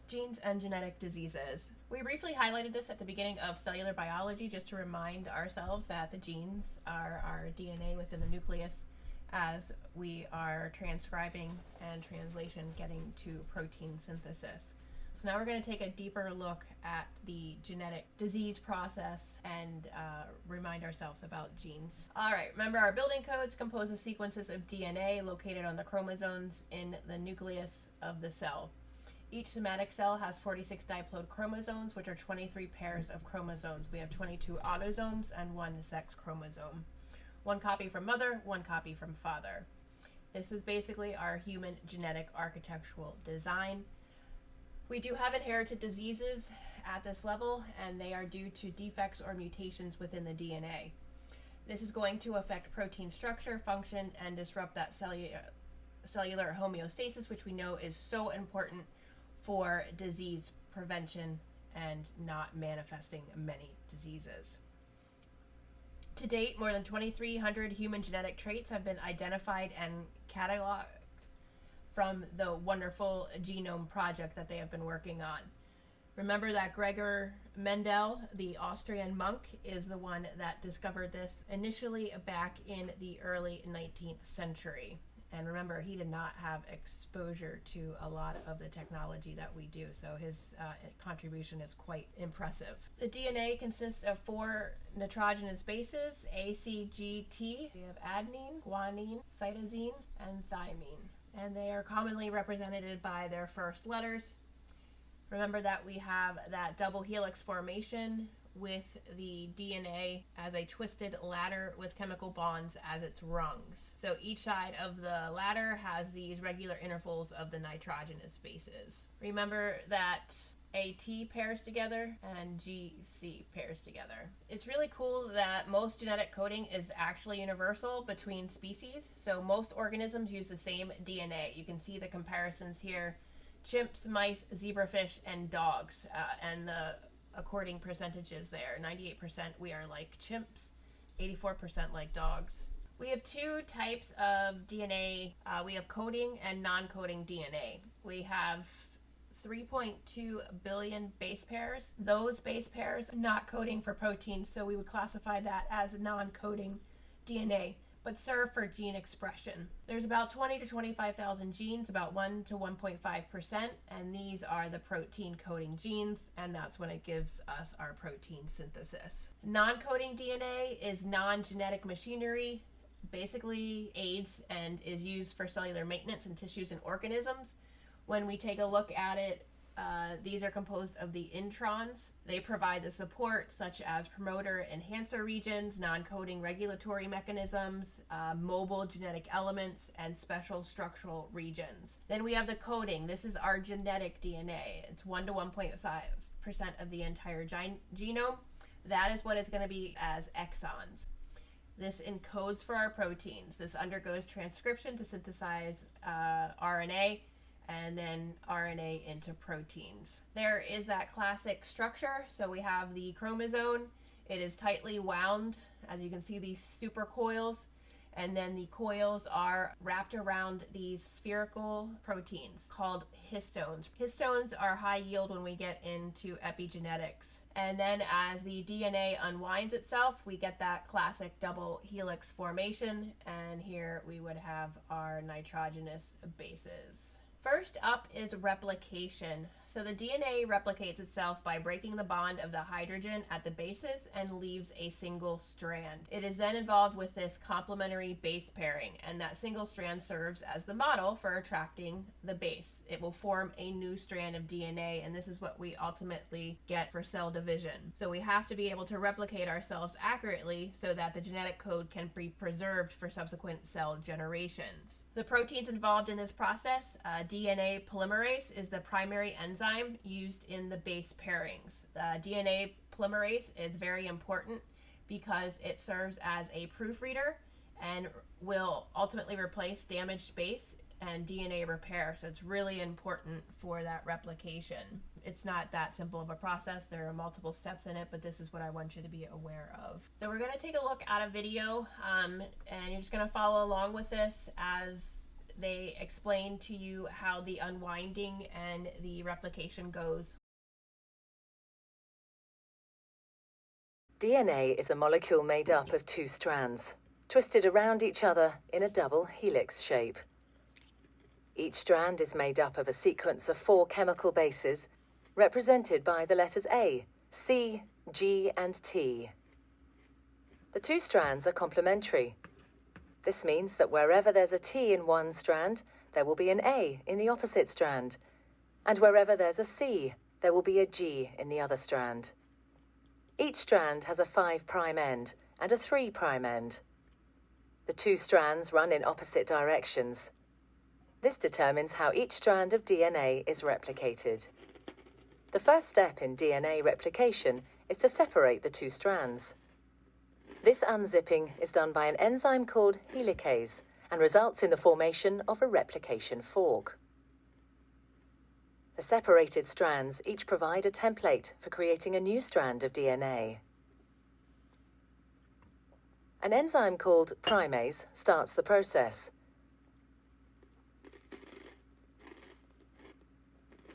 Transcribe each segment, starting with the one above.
Genes and genetic diseases. We briefly highlighted this at the beginning of cellular biology just to remind ourselves that the genes are our DNA within the nucleus as we are transcribing and translation getting to protein synthesis. So now we're going to take a deeper look at the genetic disease process and remind ourselves about genes. All right, remember our building codes compose of sequences of DNA located on the chromosomes in the nucleus of the cell. Each somatic cell has 46 diploid chromosomes, which are 23 pairs of chromosomes. We have 22 autosomes and 1 sex chromosome. 1 copy from mother, 1 copy from father. This is basically our human genetic architectural design. We do have inherited diseases at this level, and they are due to defects or mutations within the DNA. This is going to affect protein structure, function, and disrupt that cellular homeostasis, which we know is so important for disease prevention and not manifesting many diseases. To date, more than 2,300 human genetic traits have been identified and cataloged from the wonderful genome project that they have been working on. Remember that Gregor Mendel, the Austrian monk, is the one that discovered this initially back in the early 19th century. And remember, he did not have exposure to a lot of the technology that we do, so his contribution is quite impressive. The DNA consists of 4 nitrogenous bases, A, C, G, T. We have adenine, guanine, cytosine, and thymine. And they are commonly represented by their first letters. Remember that we have that double helix formation with the DNA as a twisted ladder with chemical bonds as its rungs. So each side of the ladder has these regular intervals of the nitrogenous bases. Remember that AT pairs together and GC pairs together. It's really cool that most genetic coding is actually universal between species. So most organisms use the same DNA. You can see the comparisons here. Chimps, mice, zebrafish, and dogs, and the according percentages there. 98% we are like chimps, 84% like dogs. We have 2 types of DNA. We have coding and non-coding DNA. We have 3.2 billion base pairs. Those base pairs are not coding for proteins, so we would classify that as non-coding DNA, but serve for gene expression. There's about 20 to 25,000 genes, about 1 to 1.5%, and these are the protein coding genes, and that's when it gives us our protein synthesis. Non-coding DNA is non-genetic machinery, basically aids and is used for cellular maintenance in tissues and organisms. When we take a look at it, these are composed of the introns. They provide the support such as promoter enhancer regions, non-coding regulatory mechanisms, mobile genetic elements, and special structural regions. Then we have the coding. This is our genetic DNA. It's 1 to 1.5% of the entire genome. That is what it's going to be as exons. This encodes for our proteins. This undergoes transcription to synthesize RNA, and then RNA into proteins. There is that classic structure. So we have the chromosome. It is tightly wound, as you can see, these supercoils, and then the coils are wrapped around these spherical proteins called histones. Histones are high yield when we get into epigenetics. And then as the DNA unwinds itself, we get that classic double helix formation, and here we would have our nitrogenous bases. First up is replication. So the DNA replicates itself by breaking the bond of the hydrogen at the bases and leaves a single strand. It is then involved with this complementary base pairing, and that single strand serves as the model for attracting the base. It will form a new strand of DNA, and this is what we ultimately get for cell division. So we have to be able to replicate ourselves accurately so that the genetic code can be preserved for subsequent cell generations. The proteins involved in this process, DNA polymerase is the primary enzyme used in the base pairings. DNA polymerase is very important because it serves as a proofreader and will ultimately replace damaged base and DNA repair. So it's really important for that replication. It's not that simple of a process. There are multiple steps in it, but this is what I want you to be aware of. So we're going to take a look at a video, and you're just going to follow along with this as they explain to you how the unwinding and the replication goes. DNA is a molecule made up of two strands, twisted around each other in a double helix shape. Each strand is made up of a sequence of 4 chemical bases, represented by the letters A, C, G, and T. The two strands are complementary. This means that wherever there's a T in one strand, there will be an A in the opposite strand, and wherever there's a C, there will be a G in the other strand. Each strand has a 5' end and a 3' end. The two strands run in opposite directions. This determines how each strand of DNA is replicated. The first step in DNA replication is to separate the two strands. This unzipping is done by an enzyme called helicase and results in the formation of a replication fork. The separated strands each provide a template for creating a new strand of DNA. An enzyme called primase starts the process.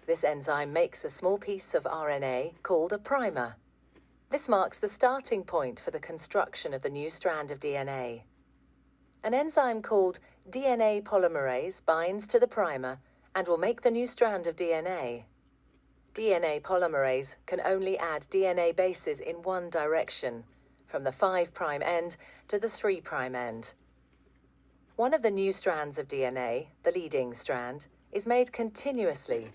This enzyme makes a small piece of RNA called a primer. This marks the starting point for the construction of the new strand of DNA. An enzyme called DNA polymerase binds to the primer and will make the new strand of DNA. DNA polymerase can only add DNA bases in one direction, from the 5' end to the 3' end. One of the new strands of DNA, the leading strand, is made continuously,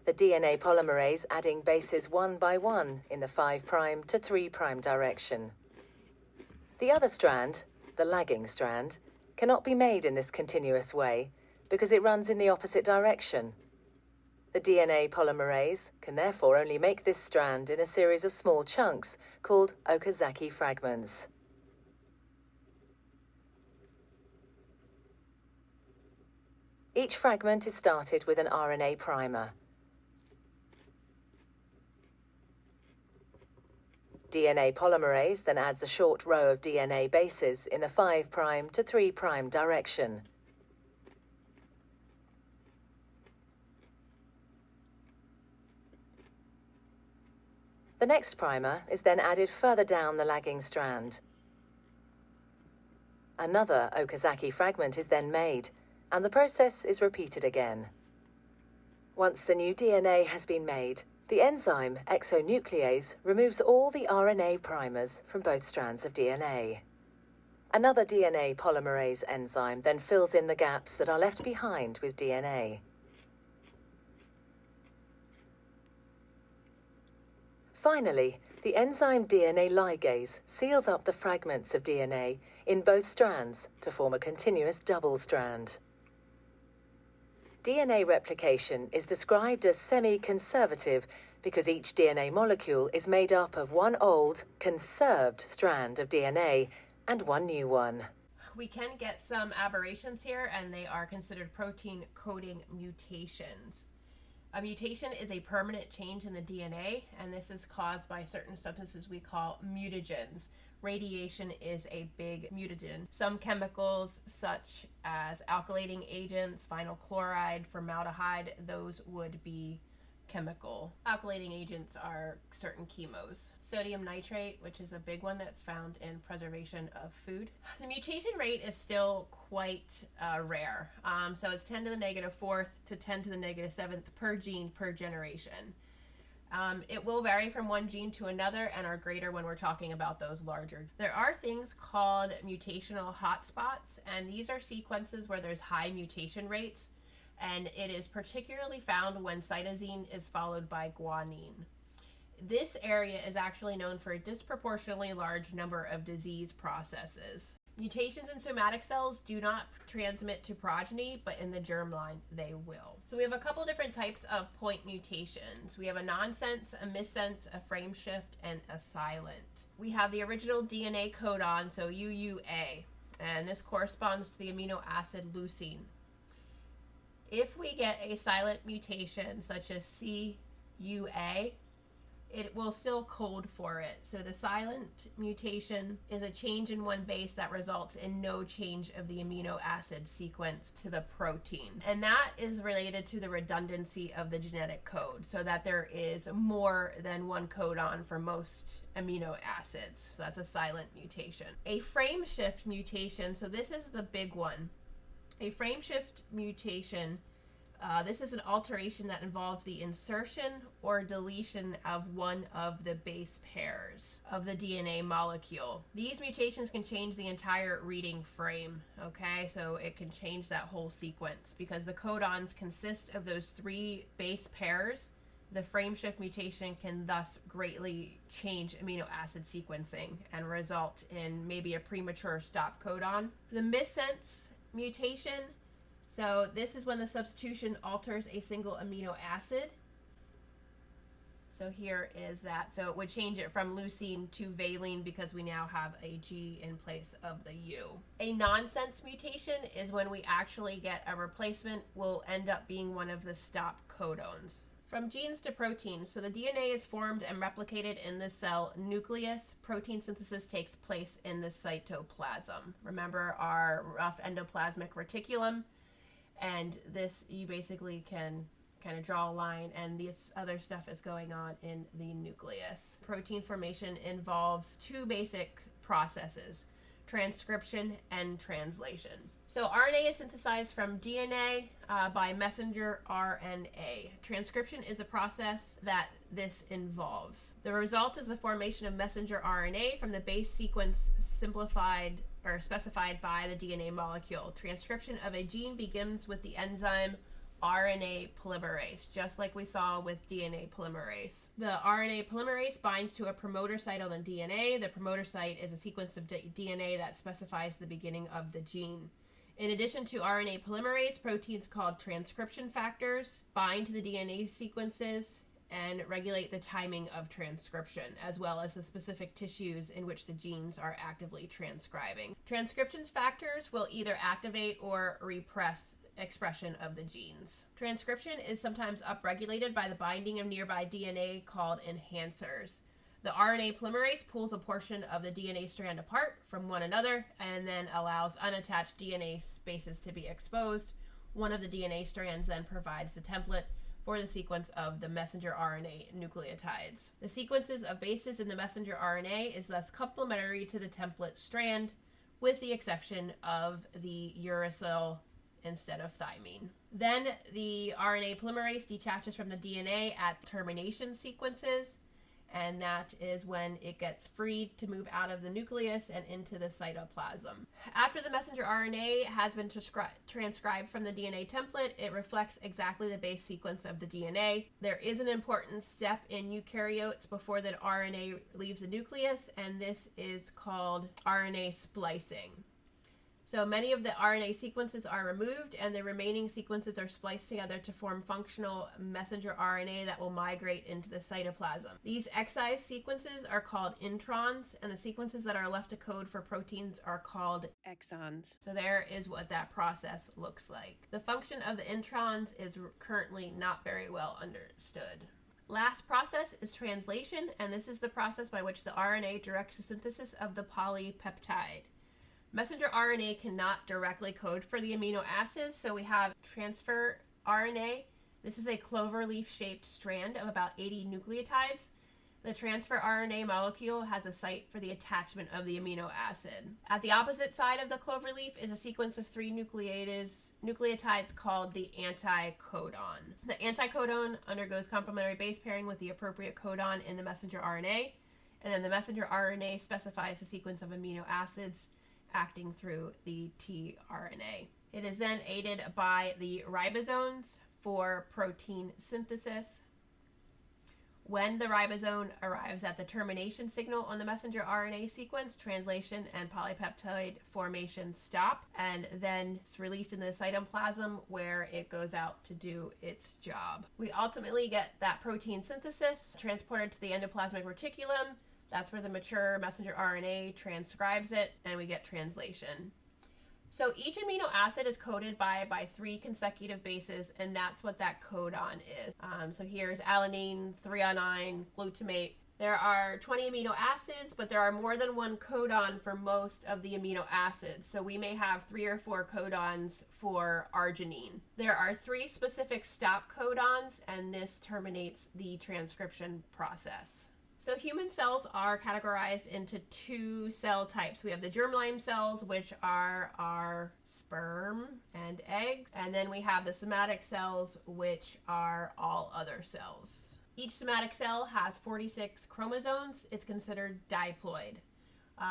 the DNA polymerase adding bases one by one in the 5' to 3' direction. The other strand, the lagging strand, cannot be made in this continuous way because it runs in the opposite direction. The DNA polymerase can therefore only make this strand in a series of small chunks called Okazaki fragments. Each fragment is started with an RNA primer. DNA polymerase then adds a short row of DNA bases in the 5' to 3' direction. The next primer is then added further down the lagging strand. Another Okazaki fragment is then made, and the process is repeated again. Once the new DNA has been made, the enzyme exonuclease removes all the RNA primers from both strands of DNA. Another DNA polymerase enzyme then fills in the gaps that are left behind with DNA. Finally, the enzyme DNA ligase seals up the fragments of DNA in both strands to form a continuous double strand. DNA replication is described as semi-conservative because each DNA molecule is made up of one old, conserved strand of DNA and one new one. We can get some aberrations here, and they are considered protein coding mutations. A mutation is a permanent change in the DNA, and this is caused by certain substances we call mutagens. Radiation is a big mutagen. Some chemicals, such as alkylating agents, vinyl chloride, formaldehyde, those would be chemical. Alkylating agents are certain chemos. Sodium nitrate, which is a big one that's found in preservation of food. The mutation rate is still quite rare. So it's 10 to the -4th to 10 to the -7th per gene per generation. It will vary from one gene to another and are greater when we're talking about those larger. There are things called mutational hotspots, and these are sequences where there's high mutation rates, and it is particularly found when cytosine is followed by guanine. This area is actually known for a disproportionately large number of disease processes. Mutations in somatic cells do not transmit to progeny, but in the germline they will. So we have a couple different types of point mutations. We have a nonsense, a missense, a frame shift, and a silent. We have the original DNA codon, so UUA, and this corresponds to the amino acid leucine. If we get a silent mutation such as CUA, it will still code for it. So the silent mutation is a change in one base that results in no change of the amino acid sequence to the protein. And that is related to the redundancy of the genetic code, so that there is more than one codon for most amino acids. So that's a silent mutation. A frame shift mutation, so this is the big one. A frame shift mutation, this is an alteration that involves the insertion or deletion of one of the base pairs of the DNA molecule. These mutations can change the entire reading frame, okay? So it can change that whole sequence because the codons consist of those 3 base pairs. The frame shift mutation can thus greatly change amino acid sequencing and result in maybe a premature stop codon. The missense mutation, so this is when the substitution alters a single amino acid. So here is that. So it would change it from leucine to valine because we now have a G in place of the U. A nonsense mutation is when we actually get a replacement, will end up being one of the stop codons. From genes to proteins, so the DNA is formed and replicated in the cell nucleus. Protein synthesis takes place in the cytoplasm. Remember our rough endoplasmic reticulum, and this you basically can kind of draw a line, and this other stuff is going on in the nucleus. Protein formation involves 2 basic processes: transcription and translation. So RNA is synthesized from DNA by messenger RNA. Transcription is a process that this involves. The result is the formation of messenger RNA from the base sequence simplified or specified by the DNA molecule. Transcription of a gene begins with the enzyme RNA polymerase, just like we saw with DNA polymerase. The RNA polymerase binds to a promoter site on the DNA. The promoter site is a sequence of DNA that specifies the beginning of the gene. In addition to RNA polymerase, proteins called transcription factors bind to the DNA sequences and regulate the timing of transcription, as well as the specific tissues in which the genes are actively transcribing. Transcription factors will either activate or repress expression of the genes. Transcription is sometimes upregulated by the binding of nearby DNA called enhancers. The RNA polymerase pulls a portion of the DNA strand apart from one another and then allows unattached DNA bases to be exposed. One of the DNA strands then provides the template for the sequence of the messenger RNA nucleotides. The sequences of bases in the messenger RNA is thus complementary to the template strand, with the exception of the uracil instead of thymine. Then the RNA polymerase detaches from the DNA at termination sequences, and that is when it gets freed to move out of the nucleus and into the cytoplasm. After the messenger RNA has been transcribed from the DNA template, it reflects exactly the base sequence of the DNA. There is an important step in eukaryotes before the RNA leaves the nucleus, and this is called RNA splicing. So many of the RNA sequences are removed, and the remaining sequences are spliced together to form functional messenger RNA that will migrate into the cytoplasm. These excised sequences are called introns, and the sequences that are left to code for proteins are called exons. So there is what that process looks like. The function of the introns is currently not very well understood. Last process is translation, and this is the process by which the RNA directs the synthesis of the polypeptide. Messenger RNA cannot directly code for the amino acids, so we have transfer RNA. This is a cloverleaf-shaped strand of about 80 nucleotides. The transfer RNA molecule has a site for the attachment of the amino acid. At the opposite side of the cloverleaf is a sequence of 3 nucleotides called the anticodon. The anticodon undergoes complementary base pairing with the appropriate codon in the messenger RNA, and then the messenger RNA specifies the sequence of amino acids acting through the tRNA. It is then aided by the ribosomes for protein synthesis. When the ribosome arrives at the termination signal on the messenger RNA sequence, translation and polypeptide formation stop, and then it's released in the cytoplasm where it goes out to do its job. We ultimately get that protein synthesis transported to the endoplasmic reticulum. That's where the mature messenger RNA transcribes it, and we get translation. So each amino acid is coded by 3 consecutive bases, and that's what that codon is. So here's alanine, threonine, glutamate. There are 20 amino acids, but there are more than one codon for most of the amino acids. So we may have 3 or 4 codons for arginine. There are 3 specific stop codons, and this terminates the transcription process. So human cells are categorized into 2 cell types. We have the germline cells, which are our sperm and eggs, and then we have the somatic cells, which are all other cells. Each somatic cell has 46 chromosomes. It's considered diploid.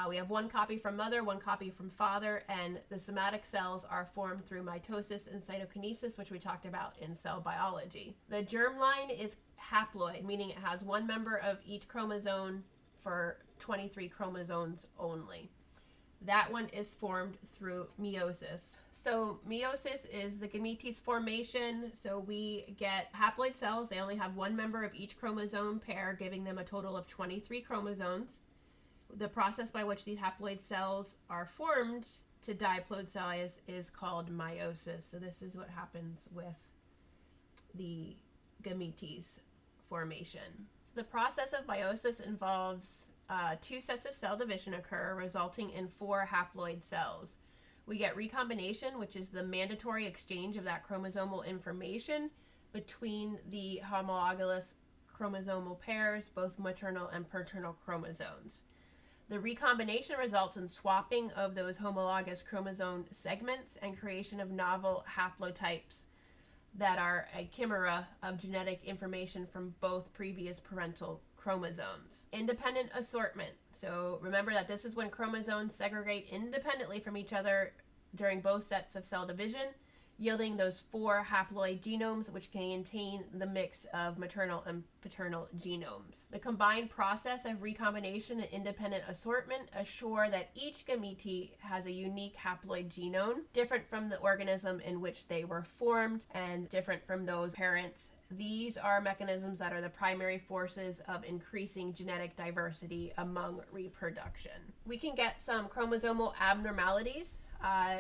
We have 1 copy from mother, 1 copy from father, and the somatic cells are formed through mitosis and cytokinesis, which we talked about in cell biology. The germline is haploid, meaning it has 1 member of each chromosome for 23 chromosomes only. That one is formed through meiosis. So meiosis is the gametes formation. So we get haploid cells. They only have 1 member of each chromosome pair, giving them a total of 23 chromosomes. The process by which these haploid cells are formed to diploid size is called meiosis. So this is what happens with the gametes formation. So the process of meiosis involves 2 sets of cell division occur, resulting in 4 haploid cells. We get recombination, which is the mandatory exchange of that chromosomal information between the homologous chromosomal pairs, both maternal and paternal chromosomes. The recombination results in swapping of those homologous chromosome segments and creation of novel haplotypes that are a chimera of genetic information from both previous parental chromosomes. Independent assortment. So remember that this is when chromosomes segregate independently from each other during both sets of cell division, yielding those 4 haploid genomes, which can contain the mix of maternal and paternal genomes. The combined process of recombination and independent assortment assure that each gamete has a unique haploid genome, different from the organism in which they were formed and different from those parents. These are mechanisms that are the primary forces of increasing genetic diversity among reproduction. We can get some chromosomal abnormalities.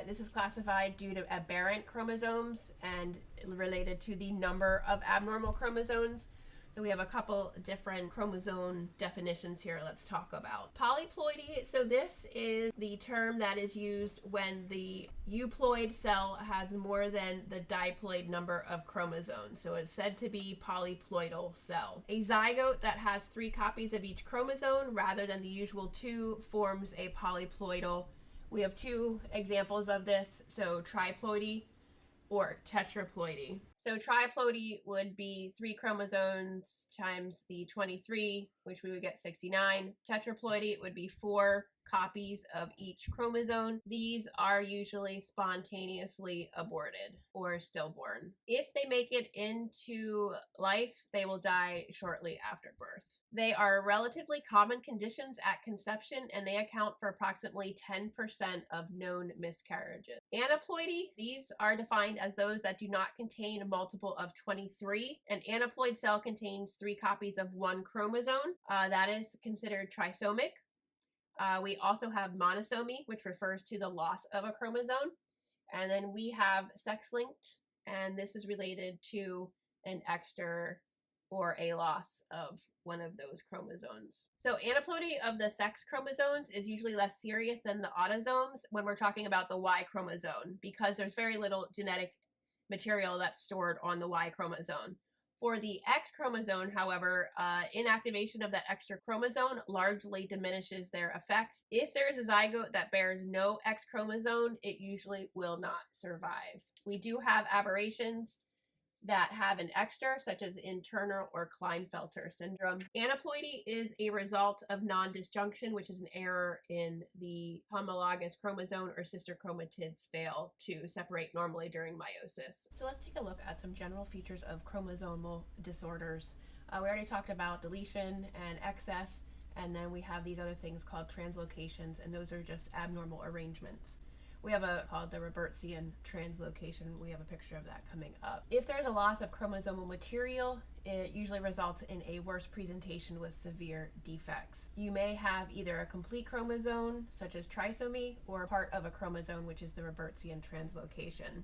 This is classified due to aberrant chromosomes and related to the number of abnormal chromosomes. So we have a couple different chromosome definitions here let's talk about. Polyploidy, so this is the term that is used when the euploid cell has more than the diploid number of chromosomes. So it's said to be polyploidal cell. A zygote that has 3 copies of each chromosome rather than the usual 2 forms a polyploidal. We have 2 examples of this, so triploidy or tetraploidy. So triploidy would be 3 chromosomes times the 23, which we would get 69. Tetraploidy would be 4 copies of each chromosome. These are usually spontaneously aborted or stillborn. If they make it into life, they will die shortly after birth. They are relatively common conditions at conception, and they account for approximately 10% of known miscarriages. Aneuploidy, these are defined as those that do not contain a multiple of 23. An aneuploid cell contains 3 copies of 1 chromosome. That is considered trisomic. We also have monosomy, which refers to the loss of a chromosome. And then we have sex-linked, and this is related to an extra or a loss of one of those chromosomes. So aneuploidy of the sex chromosomes is usually less serious than the autosomes when we're talking about the Y chromosome, because there's very little genetic material that's stored on the Y chromosome. For the X chromosome, however, inactivation of that extra chromosome largely diminishes their effect. If there is a zygote that bears no X chromosome, it usually will not survive. We do have aberrations that have an extra, such as internal or Klinefelter syndrome. Aneuploidy is a result of non-disjunction, which is an error in the homologous chromosome, or sister chromatids fail to separate normally during meiosis. So let's take a look at some general features of chromosomal disorders. We already talked about deletion and excess, and then we have these other things called translocations, and those are just abnormal arrangements. We have a called the Robertsian translocation. We have a picture of that coming up. If there's a loss of chromosomal material, it usually results in a worse presentation with severe defects. You may have either a complete chromosome, such as trisomy, or part of a chromosome, which is the Robertsian translocation.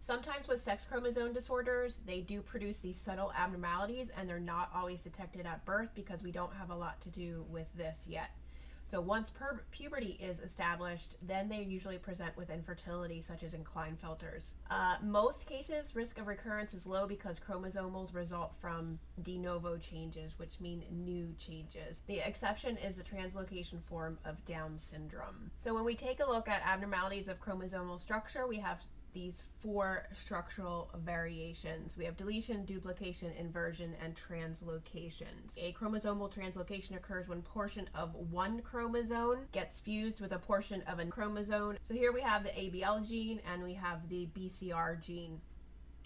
Sometimes with sex chromosome disorders, they do produce these subtle abnormalities, and they're not always detected at birth because we don't have a lot to do with this yet. So once puberty is established, then they usually present with infertility, such as in Klinefelters. Most cases, risk of recurrence is low because chromosomals result from de novo changes, which mean new changes. The exception is the translocation form of Down syndrome. So when we take a look at abnormalities of chromosomal structure, we have these 4 structural variations. We have deletion, duplication, inversion, and translocations. A chromosomal translocation occurs when portion of one chromosome gets fused with a portion of a chromosome. So here we have the ABL gene and we have the BCR gene.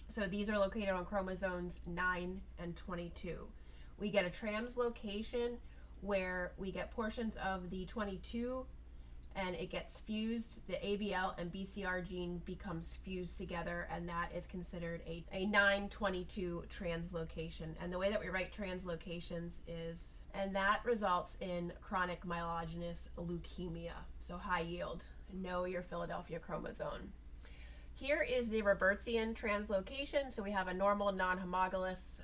So these are located on chromosomes 9 and 22. We get a translocation where we get portions of the 22 and it gets fused. The ABL and BCR gene becomes fused together, and that is considered a 9-22 translocation. And the way that we write translocations is, and that results in chronic myelogenous leukemia, so high yield. Know your Philadelphia chromosome. Here is the Robertsian translocation. So we have a normal non-homologous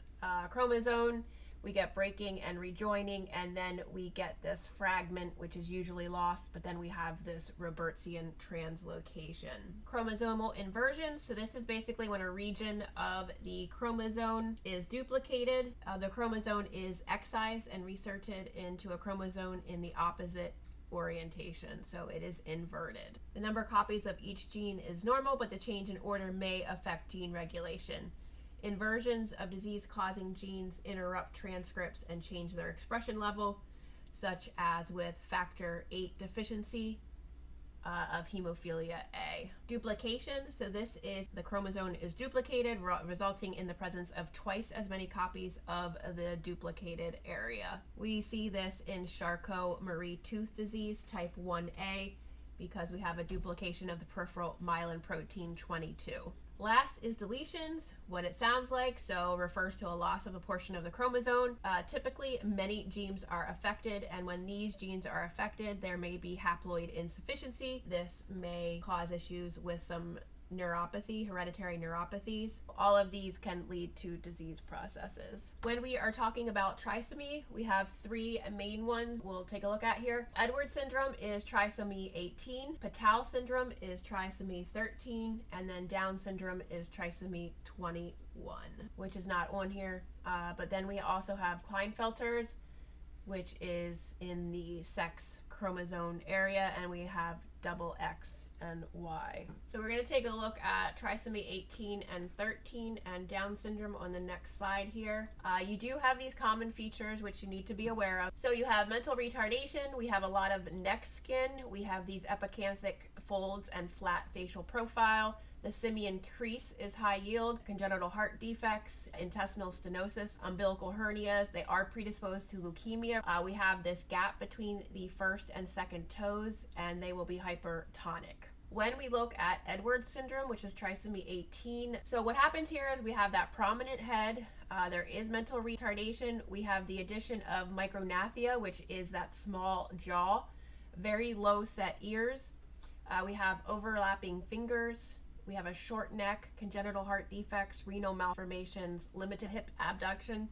chromosome. We get breaking and rejoining, and then we get this fragment, which is usually lost, but then we have this Robertsian translocation. Chromosomal inversion, so this is basically when a region of the chromosome is duplicated. The chromosome is excised and resorted into a chromosome in the opposite orientation, so it is inverted. The number of copies of each gene is normal, but the change in order may affect gene regulation. Inversions of disease-causing genes interrupt transcripts and change their expression level, such as with factor VIII deficiency of hemophilia A. Duplication, so this is the chromosome is duplicated, resulting in the presence of twice as many copies of the duplicated area. We see this in Charcot-Marie Tooth disease type 1A because we have a duplication of the peripheral myelin protein 22. Last is deletions, what it sounds like, so refers to a loss of a portion of the chromosome. Typically, many genes are affected, and when these genes are affected, there may be haploid insufficiency. This may cause issues with some neuropathy, hereditary neuropathies. All of these can lead to disease processes. When we are talking about trisomy, we have 3 main ones we'll take a look at here. Edwards syndrome is trisomy 18, PATHO syndrome is trisomy 13, and then Down syndrome is trisomy 21, which is not on here. But then we also have Klinefelters, which is in the sex chromosome area, and we have double X and Y. So we're going to take a look at trisomy 18 and 13 and Down syndrome on the next slide here. You do have these common features which you need to be aware of. So you have mental retardation, we have a lot of neck skin, we have these epicanthic folds and flat facial profile. The simian crease is high yield, congenital heart defects, intestinal stenosis, umbilical hernias. They are predisposed to leukemia. We have this gap between the first and second toes, and they will be hypertonic. When we look at Edwards syndrome, which is trisomy 18, so what happens here is we have that prominent head. There is mental retardation. We have the addition of micrognathia, which is that small jaw, very low set ears. We have overlapping fingers. We have a short neck, congenital heart defects, renal malformations, limited hip abduction,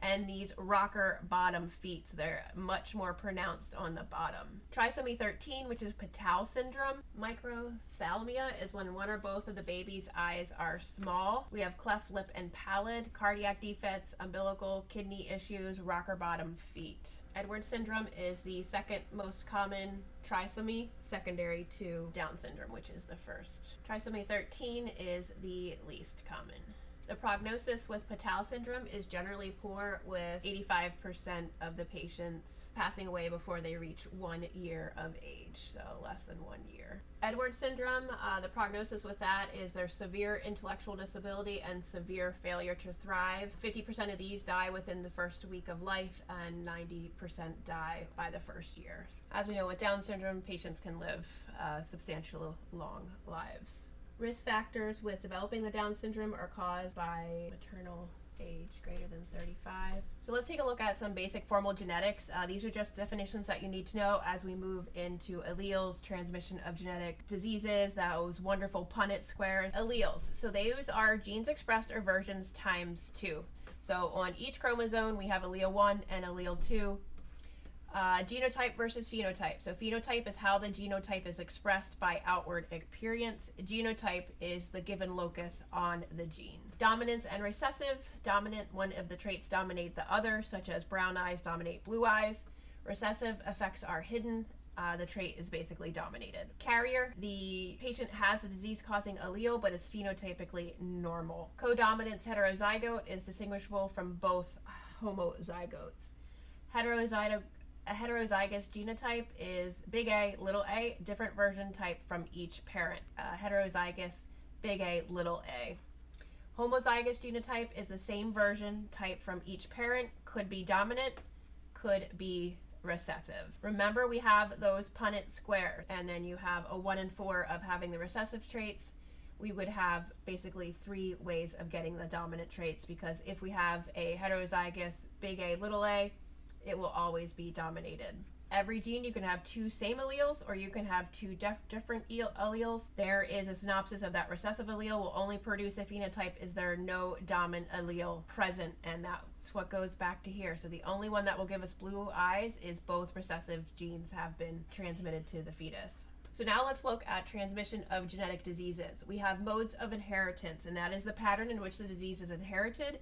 and these rocker bottom feet. They're much more pronounced on the bottom. Trisomy 13, which is PATHO syndrome. Microphthalmia is when one or both of the baby's eyes are small. We have cleft lip and pallid, cardiac defects, umbilical, kidney issues, rocker bottom feet. Edwards syndrome is the second most common trisomy, secondary to Down syndrome, which is the first. Trisomy 13 is the least common. The prognosis with PATHO syndrome is generally poor, with 85% of the patients passing away before they reach 1 year of age, so less than 1 year. Edwards syndrome, the prognosis with that is there's severe intellectual disability and severe failure to thrive. 50% of these die within the first week of life, and 90% die by the first year. As we know, with Down syndrome, patients can live substantial long lives. Risk factors with developing the Down syndrome are caused by maternal age greater than 35. So let's take a look at some basic formal genetics. These are just definitions that you need to know as we move into alleles, transmission of genetic diseases, those wonderful Punnett squares. Alleles, so those are genes expressed or versions times 2. So on each chromosome we have allele 1 and allele 2. Genotype versus phenotype. So phenotype is how the genotype is expressed by outward appearance. Genotype is the given locus on the gene. Dominance and recessive. Dominant, one of the traits dominate the other, such as brown eyes dominate blue eyes. Recessive effects are hidden. The trait is basically dominated. Carrier, the patient has a disease-causing allele but is phenotypically normal. Codominance heterozygote is distinguishable from both homozygotes. A heterozygous genotype is big A, little a, different version type from each parent. Heterozygous, big A, little a. Homozygous genotype is the same version type from each parent, could be dominant, could be recessive. Remember, we have those Punnett squares, and then you have a 1 in 4 of having the recessive traits. We would have basically 3 ways of getting the dominant traits, because if we have a heterozygous big A, little a, it will always be dominated. Every gene, you can have 2 same alleles, or you can have 2 different alleles. There is a synopsis of that recessive allele will only produce a phenotype is there no dominant allele present, and that's what goes back to here. So the only one that will give us blue eyes is both recessive genes have been transmitted to the fetus. So now let's look at transmission of genetic diseases. We have modes of inheritance, and that is the pattern in which the disease is inherited.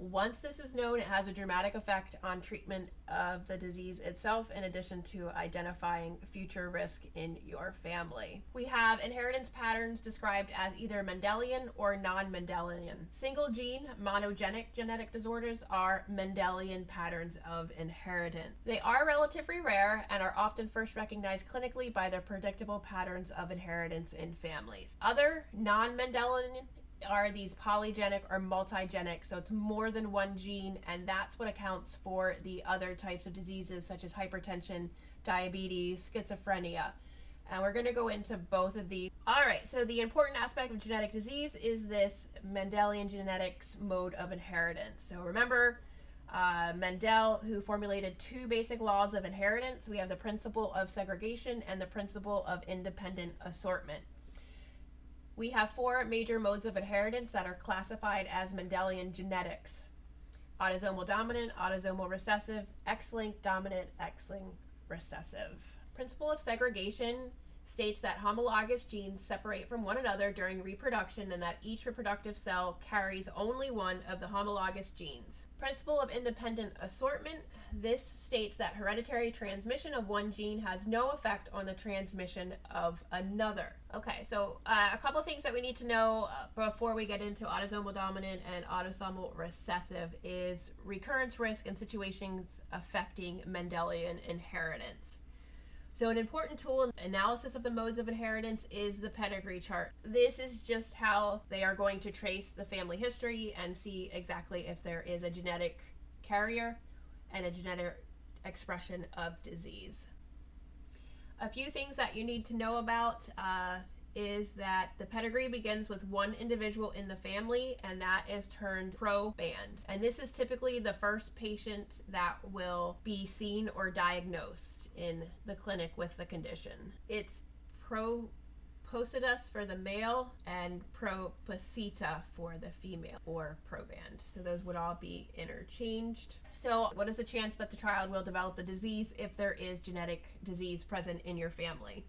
Once this is known, it has a dramatic effect on treatment of the disease itself, in addition to identifying future risk in your family. We have inheritance patterns described as either Mendelian or non-Mendelian. Single gene, monogenic genetic disorders are Mendelian patterns of inheritance. They are relatively rare and are often first recognized clinically by their predictable patterns of inheritance in families. Other non-Mendelian are these polygenic or multigenic, so it's more than one gene, and that's what accounts for the other types of diseases such as hypertension, diabetes, schizophrenia. And we're going to go into both of these. All right, so the important aspect of genetic disease is this Mendelian genetics mode of inheritance. So remember, Mendel, who formulated 2 basic laws of inheritance. We have the principle of segregation and the principle of independent assortment. We have 4 major modes of inheritance that are classified as Mendelian genetics: autosomal dominant, autosomal recessive, X-linked dominant, X-linked recessive. Principle of segregation states that homologous genes separate from one another during reproduction, and that each reproductive cell carries only one of the homologous genes. Principle of independent assortment. This states that hereditary transmission of one gene has no effect on the transmission of another. Okay, so a couple things that we need to know before we get into autosomal dominant and autosomal recessive is recurrence risk in situations affecting Mendelian inheritance. So an important tool in analysis of the modes of inheritance is the pedigree chart. This is just how they are going to trace the family history and see exactly if there is a genetic carrier and a genetic expression of disease. A few things that you need to know about is that the pedigree begins with one individual in the family, and that is termed proband. And this is typically the first patient that will be seen or diagnosed in the clinic with the condition. It's Propositus for the male and Proposita for the female, or proband. So those would all be interchanged. So what is the chance that the child will develop the disease if there is genetic disease present in your family?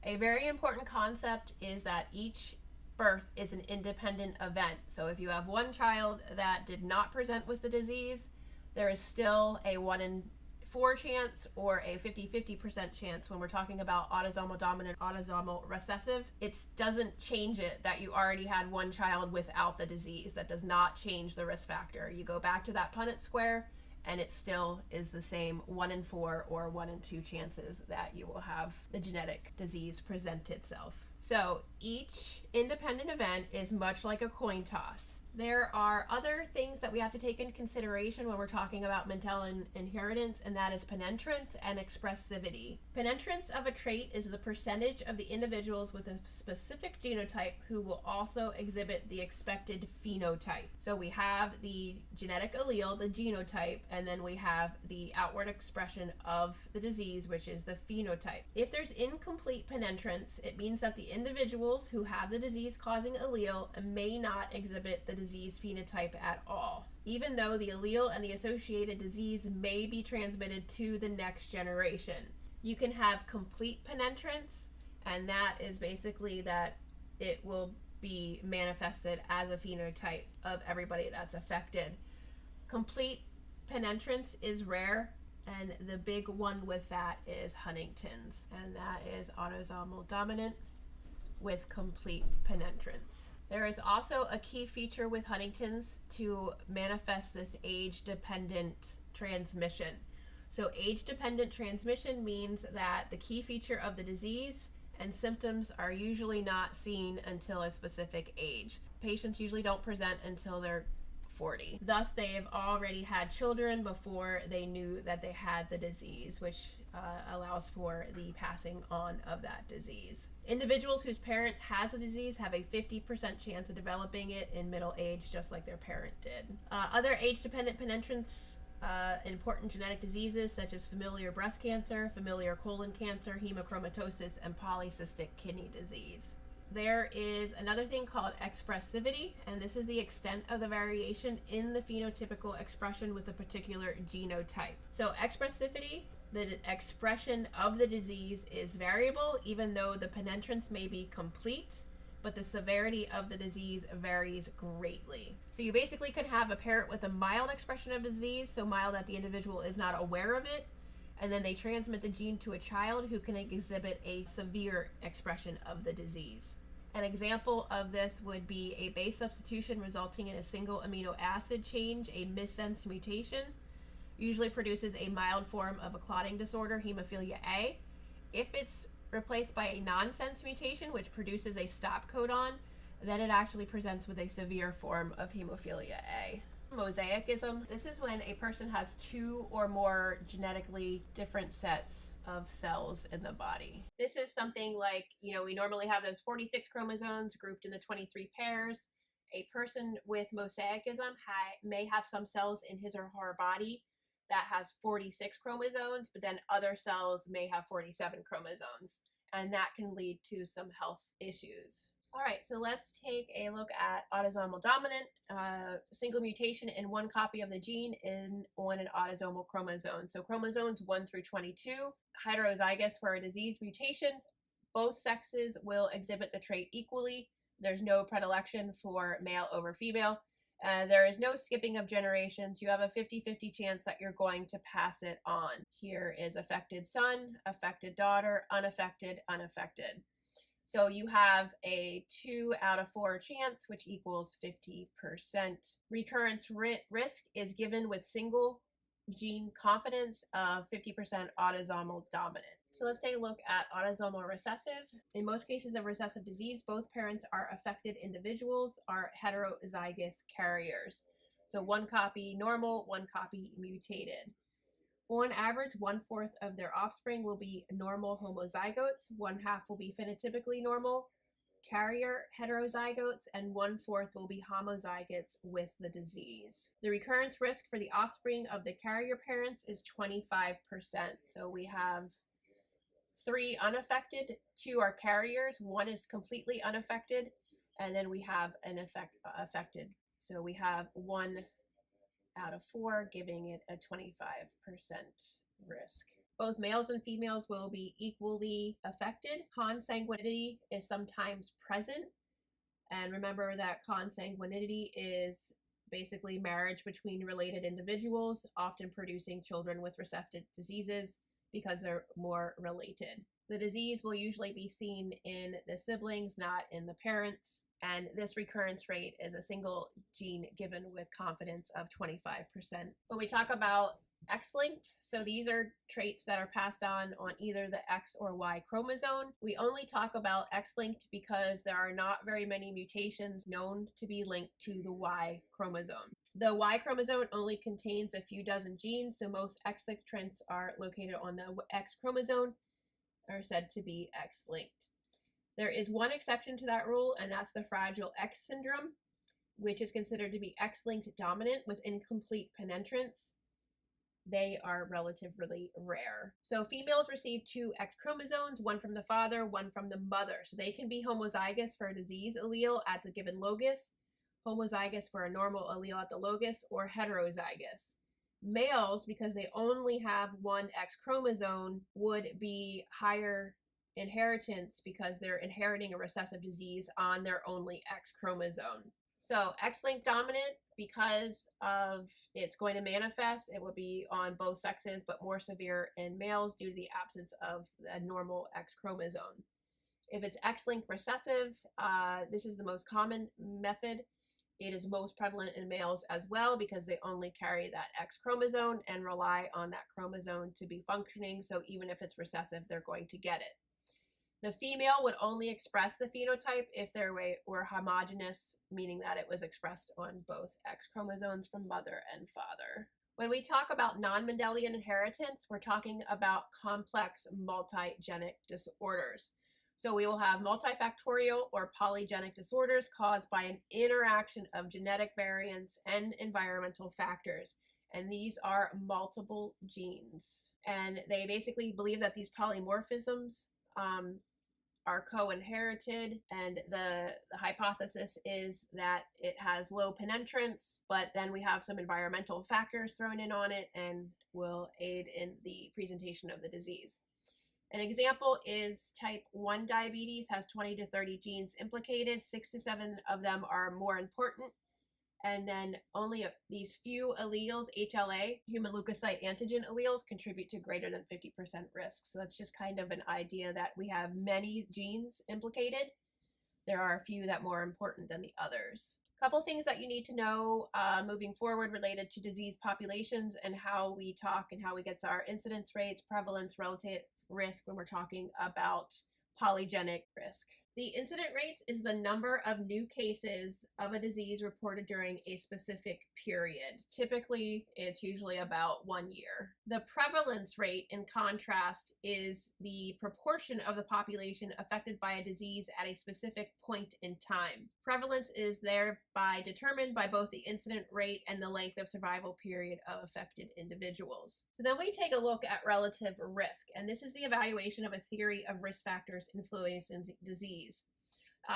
A very important concept is that each birth is an independent event. So if you have one child that did not present with the disease, there is still a 1 in 0.4 chance or a 50-50% chance when we're talking about autosomal dominant, autosomal recessive. It doesn't change it that you already had one child without the disease. That does not change the risk factor. You go back to that Punnett square and it still is the same 1 in 4 or 1 in 2 chances that you will have the genetic disease present itself. So each independent event is much like a coin toss. There are other things that we have to take into consideration when we're talking about Mendelian inheritance, and that is penetrance and expressivity. Penetrance of a trait is the percentage of the individuals with a specific genotype who will also exhibit the expected phenotype. So we have the genetic allele, the genotype, and then we have the outward expression of the disease, which is the phenotype. If there's incomplete penetrance, it means that the individuals who have the disease-causing allele may not exhibit the disease phenotype at all, even though the allele and the associated disease may be transmitted to the next generation. You can have complete penetrance, and that is basically that it will be manifested as a phenotype of everybody that's affected. Complete penetrance is rare, and the big one with that is Huntington's, and that is autosomal dominant with complete penetrance. There is also a key feature with Huntington's to manifest this age-dependent transmission. So age-dependent transmission means that the key feature of the disease and symptoms are usually not seen until a specific age. Patients usually don't present until they're 40. Thus, they have already had children before they knew that they had the disease, which allows for the passing on of that disease. Individuals whose parent has a disease have a 50% chance of developing it in middle age, just like their parent did. Other age-dependent penetrance important genetic diseases such as familial breast cancer, familial colon cancer, hemochromatosis, and polycystic kidney disease. There is another thing called expressivity, and this is the extent of the variation in the phenotypical expression with a particular genotype. So expressivity, the expression of the disease is variable, even though the penetrance may be complete, but the severity of the disease varies greatly. So you basically could have a parent with a mild expression of disease, so mild that the individual is not aware of it, and then they transmit the gene to a child who can exhibit a severe expression of the disease. An example of this would be a base substitution resulting in a single amino acid change, a missense mutation, usually produces a mild form of a clotting disorder, hemophilia A. If it's replaced by a nonsense mutation, which produces a stop codon, then it actually presents with a severe form of hemophilia A. Mosaicism, this is when a person has 2 or more genetically different sets of cells in the body. This is something like, we normally have those 46 chromosomes grouped into 23 pairs. A person with mosaicism may have some cells in his or her body that has 46 chromosomes, but then other cells may have 47 chromosomes, and that can lead to some health issues. All right, so let's take a look at autosomal dominant, single mutation in one copy of the gene on an autosomal chromosome. So chromosomes 1 through 22, heterozygous for a disease mutation. Both sexes will exhibit the trait equally. There's no predilection for male over female. There is no skipping of generations. You have a 50-50 chance that you're going to pass it on. Here is affected son, affected daughter, unaffected, unaffected. So you have a 2 out of 4 chance, which equals 50%. Recurrence risk is given with single gene confidence of 50% autosomal dominant. So let's take a look at autosomal recessive. In most cases of recessive disease, both parents are affected individuals, are heterozygous carriers. So 1 copy normal, 1 copy mutated. On average, 1/4 of their offspring will be normal homozygotes, 1/2 will be phenotypically normal carrier heterozygotes, and 1/4 will be homozygotes with the disease. The recurrence risk for the offspring of the carrier parents is 25%. So we have 3 unaffected, 2 are carriers, 1 is completely unaffected, and then we have an affected. So we have 1 out of 4, giving it a 25% risk. Both males and females will be equally affected. Consanguinity is sometimes present. And remember that consanguinity is basically marriage between related individuals, often producing children with recessive diseases because they're more related. The disease will usually be seen in the siblings, not in the parents. And this recurrence rate is a single gene given with confidence of 25%. When we talk about X-linked, so these are traits that are passed on either the X or Y chromosome. We only talk about X-linked because there are not very many mutations known to be linked to the Y chromosome. The Y chromosome only contains a few dozen genes, so most X-linked traits are located on the X chromosome, are said to be X-linked. There is one exception to that rule, and that's the Fragile X syndrome, which is considered to be X-linked dominant with incomplete penetrance. They are relatively rare. So females receive 2 X chromosomes, one from the father, one from the mother. So they can be homozygous for a disease allele at the given locus, homozygous for a normal allele at the locus, or heterozygous. Males, because they only have 1 X chromosome, would be higher inheritance because they're inheriting a recessive disease on their only X chromosome. So X-linked dominant, because of it's going to manifest, it will be on both sexes, but more severe in males due to the absence of a normal X chromosome. If it's X-linked recessive, this is the most common method. It is most prevalent in males as well because they only carry that X chromosome and rely on that chromosome to be functioning. So even if it's recessive, they're going to get it. The female would only express the phenotype if they were homogeneous, meaning that it was expressed on both X chromosomes from mother and father. When we talk about non-Mendelian inheritance, we're talking about complex multigenic disorders. So we will have multifactorial or polygenic disorders caused by an interaction of genetic variants and environmental factors. And these are multiple genes. And they basically believe that these polymorphisms are co-inherited, and the hypothesis is that it has low penetrance, but then we have some environmental factors thrown in on it and will aid in the presentation of the disease. An example is type 1 diabetes has 20 to 30 genes implicated. 6 to 7 of them are more important. And then only these few alleles, HLA, human leukocyte antigen alleles, contribute to greater than 50% risk. So that's just kind of an idea that we have many genes implicated. There are a few that are more important than the others. A couple things that you need to know moving forward related to disease populations and how we talk and how we get our incidence rates, prevalence, relative risk when we're talking about polygenic risk. The incident rates is the number of new cases of a disease reported during a specific period. Typically, it's usually about 1 year. The prevalence rate, in contrast, is the proportion of the population affected by a disease at a specific point in time. Prevalence is thereby determined by both the incident rate and the length of survival period of affected individuals. So then we take a look at relative risk, and this is the evaluation of a theory of risk factors influencing disease.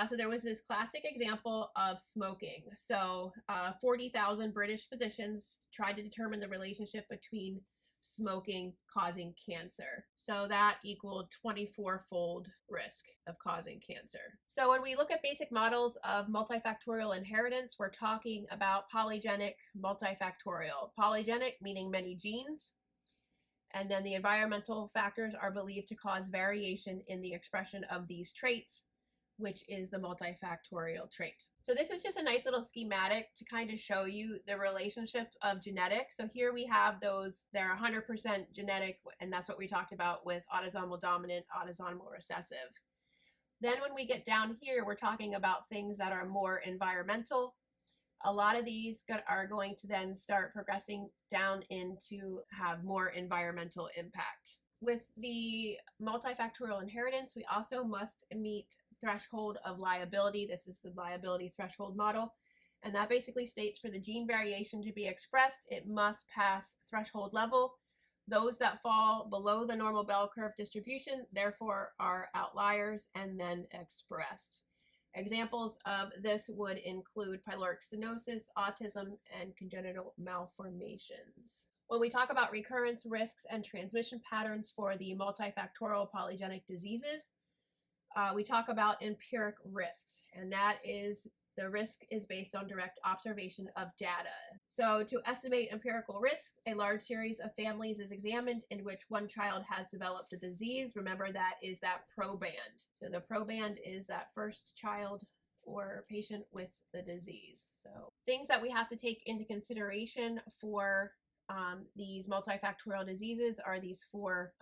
So there was this classic example of smoking. So 40,000 British physicians tried to determine the relationship between smoking causing cancer. So that equaled 24-fold risk of causing cancer. So when we look at basic models of multifactorial inheritance, we're talking about polygenic multifactorial. Polygenic meaning many genes. And then the environmental factors are believed to cause variation in the expression of these traits, which is the multifactorial trait. So this is just a nice little schematic to kind of show you the relationship of genetics. So here we have those, they're 100% genetic, and that's what we talked about with autosomal dominant, autosomal recessive. Then when we get down here, we're talking about things that are more environmental. A lot of these are going to then start progressing down into have more environmental impact. With the multifactorial inheritance, we also must meet threshold of liability. This is the liability threshold model. And that basically states for the gene variation to be expressed, it must pass threshold level. Those that fall below the normal bell curve distribution, therefore, are outliers and then expressed. Examples of this would include pyloric stenosis, autism, and congenital malformations. When we talk about recurrence risks and transmission patterns for the multifactorial polygenic diseases, we talk about empiric risks, and that is The risk is based on direct observation of data. So to estimate empirical risks, a large series of families is examined in which one child has developed a disease. Remember, that is that proband. So the proband is that first child or patient with the disease. So things that we have to take into consideration for these multifactorial diseases are these four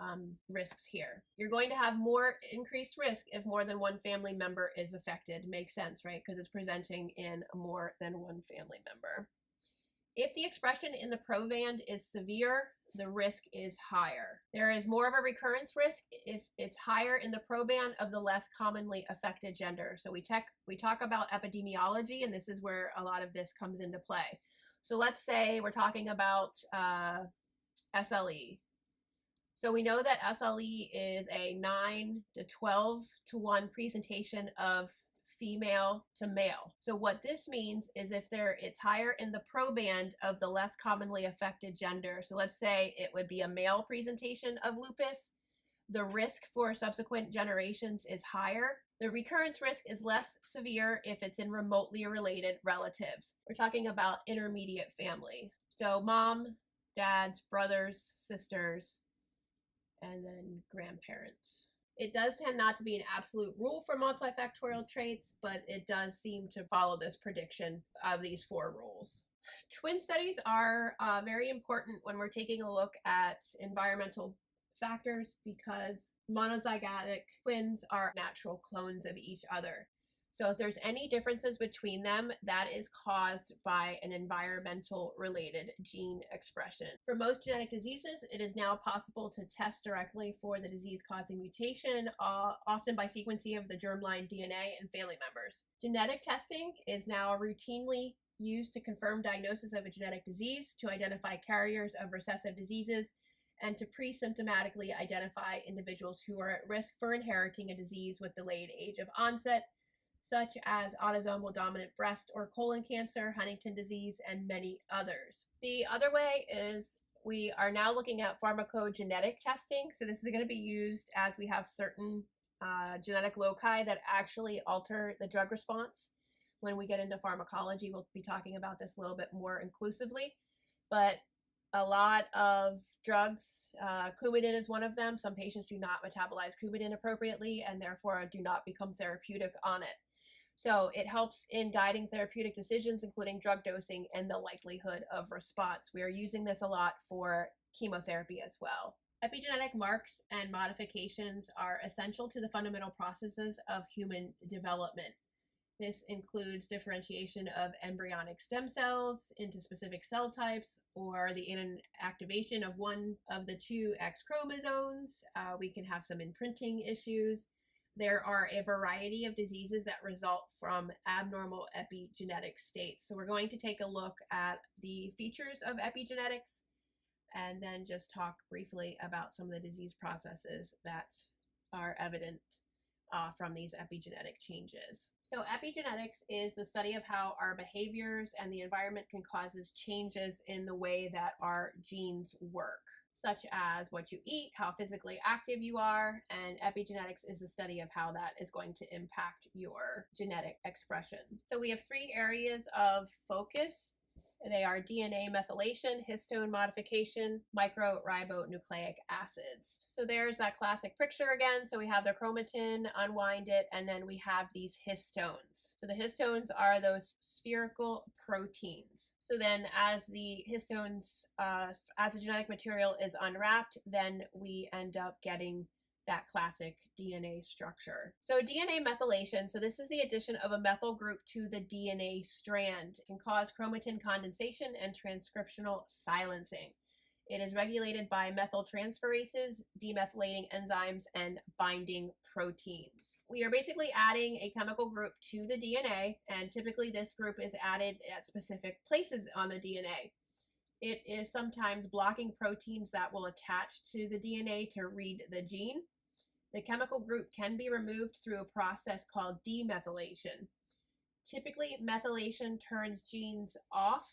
risks here. You're going to have more increased risk if more than one family member is affected. Makes sense, right? Because it's presenting in more than one family member. If the expression in the proband is severe, the risk is higher. There is more of a recurrence risk if it's higher in the proband of the less commonly affected gender. So we talk about epidemiology, and this is where a lot of this comes into play. So let's say we're talking about SLE. So we know that SLE is a 9 to 12 to 1 presentation of female to male. So what this means is if it's higher in the proband of the less commonly affected gender. So let's say it would be a male presentation of lupus. The risk for subsequent generations is higher. The recurrence risk is less severe if it's in remotely related relatives. We're talking about intermediate family. So mom, dads, brothers, sisters, and then grandparents. It does tend not to be an absolute rule for multifactorial traits, but it does seem to follow this prediction of these four rules. Twin studies are very important when we're taking a look at environmental factors because monozygotic twins are natural clones of each other. So if there's any differences between them, that is caused by an environmental related gene expression. For most genetic diseases, it is now possible to test directly for the disease-causing mutation, often by sequencing of the germline DNA and family members. Genetic testing is now routinely used to confirm diagnosis of a genetic disease, to identify carriers of recessive diseases, and to pre-symptomatically identify individuals who are at risk for inheriting a disease with delayed age of onset, such as autosomal dominant breast or colon cancer, Huntington disease, and many others. The other way is we are now looking at pharmacogenetic testing. So this is going to be used as we have certain genetic loci that actually alter the drug response. When we get into pharmacology, we'll be talking about this a little bit more inclusively. But a lot of drugs, Coumadin is one of them. Some patients do not metabolize Coumadin appropriately and therefore do not become therapeutic on it. So it helps in guiding therapeutic decisions, including drug dosing and the likelihood of response. We are using this a lot for chemotherapy as well. Epigenetic marks and modifications are essential to the fundamental processes of human development. This includes differentiation of embryonic stem cells into specific cell types, or the inactivation of one of the two X chromosomes. We can have some imprinting issues. There are a variety of diseases that result from abnormal epigenetic states. So we're going to take a look at the features of epigenetics and then just talk briefly about some of the disease processes that are evident from these epigenetic changes. So epigenetics is the study of how our behaviors and the environment can cause changes in the way that our genes work, such as what you eat, how physically active you are, and epigenetics is the study of how that is going to impact your genetic expression. So we have three areas of focus. They are DNA methylation, histone modification, microribonucleic acids. So there's that classic picture again. So we have the chromatin, unwind it, and then we have these histones. So the histones are those spherical proteins. So then as the histones, as the genetic material is unwrapped, then we end up getting that classic DNA structure. So DNA methylation, so this is the addition of a methyl group to the DNA strand. It can cause chromatin condensation and transcriptional silencing. It is regulated by methyltransferases, demethylating enzymes, and binding proteins. We are basically adding a chemical group to the DNA, and typically this group is added at specific places on the DNA. It is sometimes blocking proteins that will attach to the DNA to read the gene. The chemical group can be removed through a process called demethylation. Typically, methylation turns genes off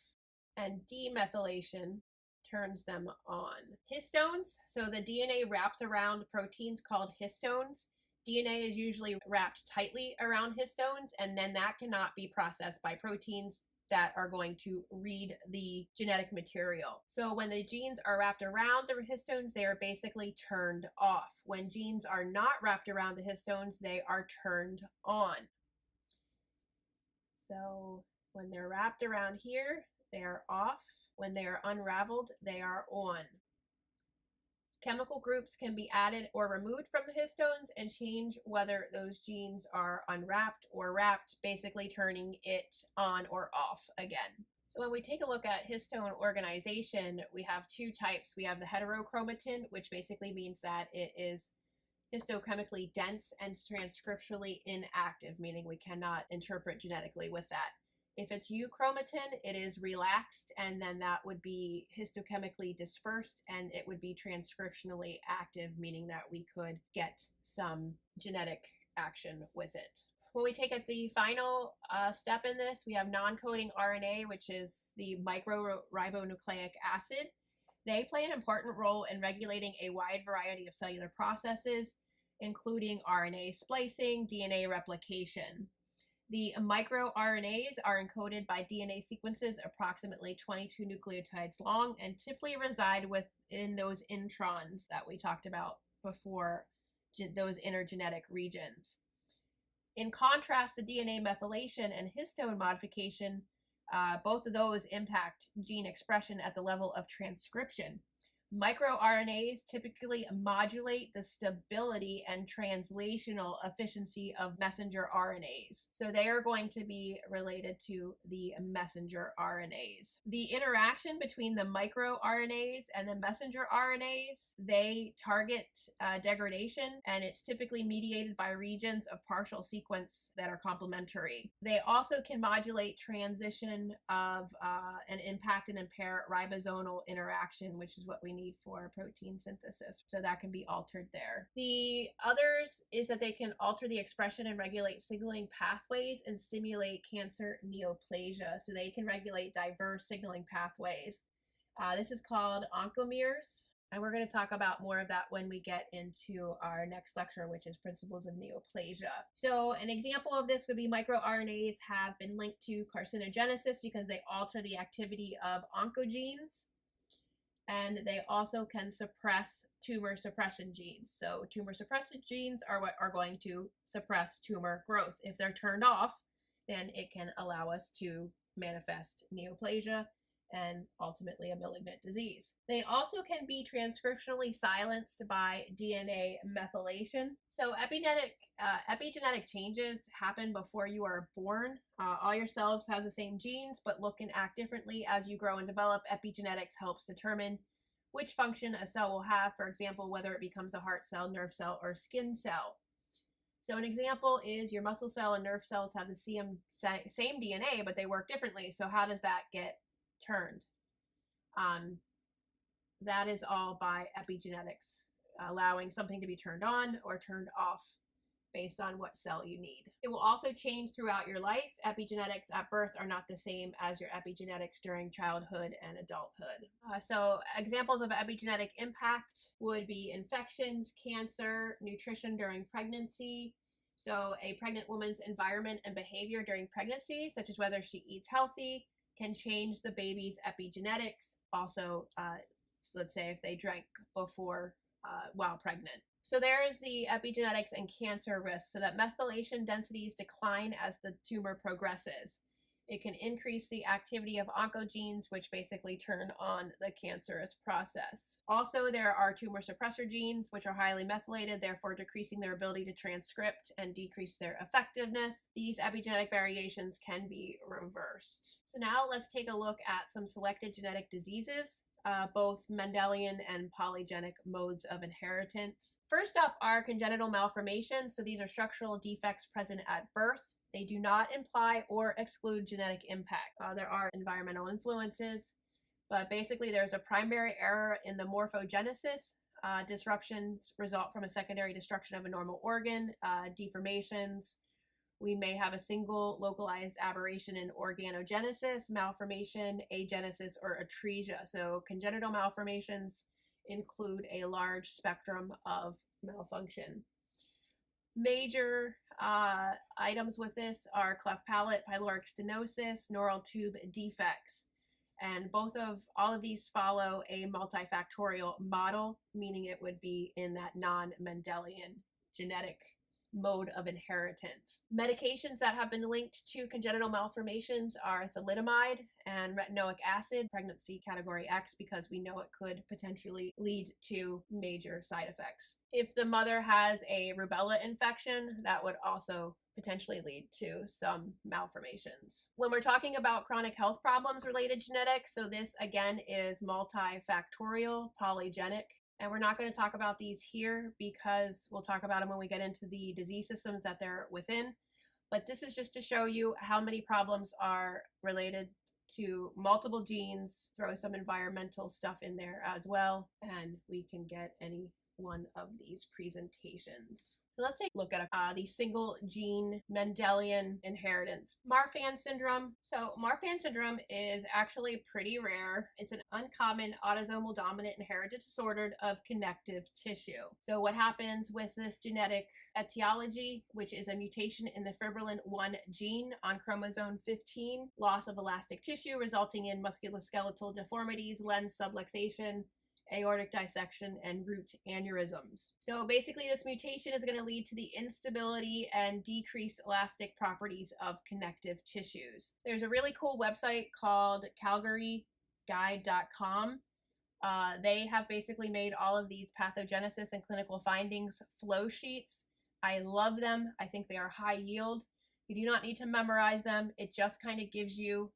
and demethylation turns them on. Histones, so the DNA wraps around proteins called histones. DNA is usually wrapped tightly around histones, and then that cannot be processed by proteins that are going to read the genetic material. So when the genes are wrapped around the histones, they are basically turned off. When genes are not wrapped around the histones, they are turned on. So when they're wrapped around here, they are off. When they are unraveled, they are on. Chemical groups can be added or removed from the histones and change whether those genes are unwrapped or wrapped, basically turning it on or off again. So when we take a look at histone organization, we have two types. We have the heterochromatin, which basically means that it is histochemically dense and transcriptionally inactive, meaning we cannot interpret genetically with that. If it's euchromatin, it is relaxed, and then that would be histochemically dispersed, and it would be transcriptionally active, meaning that we could get some genetic action with it. When we take at the final step in this, we have non-coding RNA, which is the microribonucleic acid. They play an important role in regulating a wide variety of cellular processes, including RNA splicing, DNA replication. The microRNAs are encoded by DNA sequences approximately 22 nucleotides long and typically reside within those introns that we talked about before, those intergenetic regions. In contrast, the DNA methylation and histone modification, both of those impact gene expression at the level of transcription. MicroRNAs typically modulate the stability and translational efficiency of messenger RNAs. So they are going to be related to the messenger RNAs. The interaction between the microRNAs and the messenger RNAs, they target degradation, and it's typically mediated by regions of partial sequence that are complementary. They also can modulate transition of and impact and impair ribosomal interaction, which is what we need for protein synthesis. So that can be altered there. The others is that they can alter the expression and regulate signaling pathways and stimulate cancer neoplasia. So they can regulate diverse signaling pathways. This is called oncomeres. And we're going to talk about more of that when we get into our next lecture, which is principles of neoplasia. So an example of this would be microRNAs have been linked to carcinogenesis because they alter the activity of oncogenes. And they also can suppress tumor suppression genes. So tumor suppression genes are what are going to suppress tumor growth. If they're turned off, then it can allow us to manifest neoplasia and ultimately a malignant disease. They also can be transcriptionally silenced by DNA methylation. So epigenetic changes happen before you are born. All your cells have the same genes, but look and act differently as you grow and develop. Epigenetics helps determine which function a cell will have, for example, whether it becomes a heart cell, nerve cell, or skin cell. So an example is your muscle cell and nerve cells have the same DNA, but they work differently. So how does that get turned? That is all by epigenetics, allowing something to be turned on or turned off based on what cell you need. It will also change throughout your life. Epigenetics at birth are not the same as your epigenetics during childhood and adulthood. So examples of epigenetic impact would be infections, cancer, nutrition during pregnancy. So a pregnant woman's environment and behavior during pregnancy, such as whether she eats healthy, can change the baby's epigenetics. Also, so let's say if they drank before while pregnant. So there is the epigenetics and cancer risks, so that methylation densities decline as the tumor progresses. It can increase the activity of oncogenes, which basically turn on the cancerous process. Also, there are tumor suppressor genes, which are highly methylated, therefore decreasing their ability to transcript and decrease their effectiveness. These epigenetic variations can be reversed. So now let's take a look at some selected genetic diseases. Both Mendelian and polygenic modes of inheritance. First up are congenital malformations. So these are structural defects present at birth. They do not imply or exclude genetic impact. There are environmental influences, but basically there's a primary error in the morphogenesis. Disruptions result from a secondary destruction of a normal organ, deformations. We may have a single localized aberration in organogenesis, malformation, agenesis, or atresia. So congenital malformations include a large spectrum of malfunction. Major items with this are cleft palate, pyloric stenosis, neural tube defects. And all of these follow a multifactorial model, meaning it would be in that non-Mendelian genetic mode of inheritance. Medications that have been linked to congenital malformations are thalidomide and retinoic acid, pregnancy category X, because we know it could potentially lead to major side effects. If the mother has a rubella infection, that would also potentially lead to some malformations. When we're talking about chronic health problems related genetics, so this again is multifactorial, polygenic. And we're not going to talk about these here because we'll talk about them when we get into the disease systems that they're within. But this is just to show you how many problems are related to multiple genes, throw some environmental stuff in there as well, and we can get any one of these presentations. So let's take a look at the single gene Mendelian inheritance. Marfan syndrome. So Marfan syndrome is actually pretty rare. It's an uncommon autosomal dominant inherited disorder of connective tissue. So what happens with this genetic etiology, which is a mutation in the fibrillin 1 gene on chromosome 15, loss of elastic tissue resulting in musculoskeletal deformities, lens subluxation, aortic dissection, and root aneurysms. So basically this mutation is going to lead to the instability and decreased elastic properties of connective tissues. There's a really cool website called calgaryguide.com. They have basically made all of these pathogenesis and clinical findings flow sheets. I love them. I think they are high yield. You do not need to memorize them. It just kind of gives you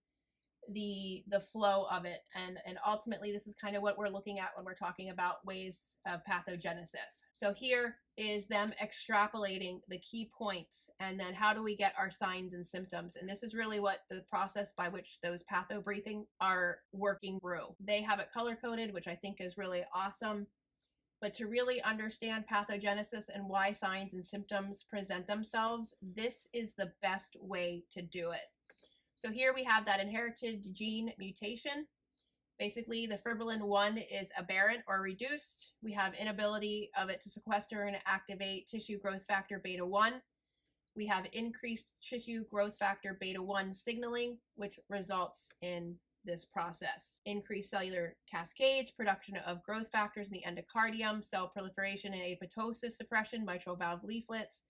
the flow of it, and ultimately this is kind of what we're looking at when we're talking about ways of pathogenesis. So here is them extrapolating the key points, and then how do we get our signs and symptoms, and this is really what the process by which those patho-breathing are working through. They have it color-coded, which I think is really awesome. But to really understand pathogenesis and why signs and symptoms present themselves, this is the best way to do it. So here we have that inherited gene mutation. Basically, the fibrillin 1 is aberrant or reduced. We have inability of it to sequester and activate tissue growth factor beta 1. We have increased tissue growth factor beta 1 signaling, which results in this process. Increased cellular cascades, production of growth factors in the endocardium, cell proliferation and apoptosis suppression, mitral valve leaflets,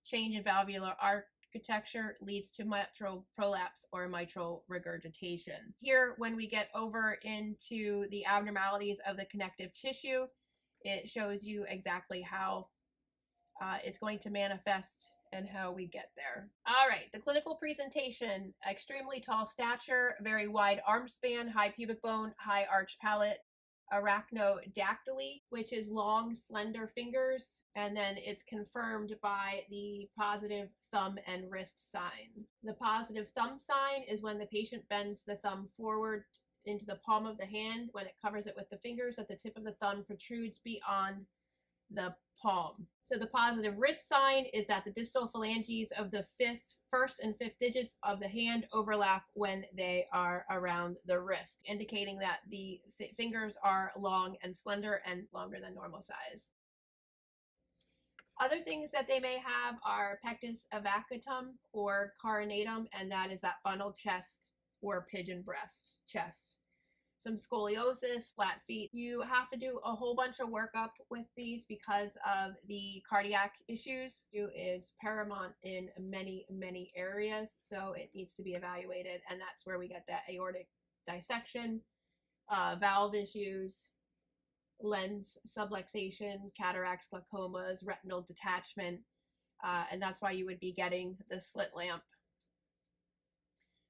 change in valvular architecture leads to mitral prolapse or mitral regurgitation. Here, when we get over into the abnormalities of the connective tissue, it shows you exactly how it's going to manifest and how we get there. All right, the clinical presentation: extremely tall stature, very wide arm span, high pubic bone, high arch palate, arachnodactyly, which is long, slender fingers, and then it's confirmed by the positive thumb and wrist sign. The positive thumb sign is when the patient bends the thumb forward into the palm of the hand. When it covers it with the fingers, that the tip of the thumb protrudes beyond the palm. So the positive wrist sign is that the distal phalanges of the first and fifth digits of the hand overlap when they are around the wrist, indicating that the fingers are long and slender and longer than normal size. Other things that they may have are pectus evacuatum or carinatum, and that is that funnel chest or pigeon breast chest. Some scoliosis, flat feet. You have to do a whole bunch of workup with these because of the cardiac issues. It is paramount in many, many areas, so it needs to be evaluated, and that's where we get that aortic dissection, valve issues, lens subluxation, cataracts, glaucomas, retinal detachment, and that's why you would be getting the slit lamp.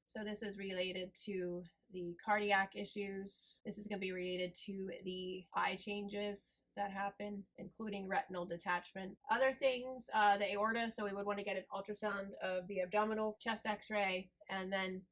So this is related to the cardiac issues. This is going to be related to the eye changes that happen, including retinal detachment. Other things, the aorta, so we would want to get an ultrasound of the abdominal, chest x-ray, and then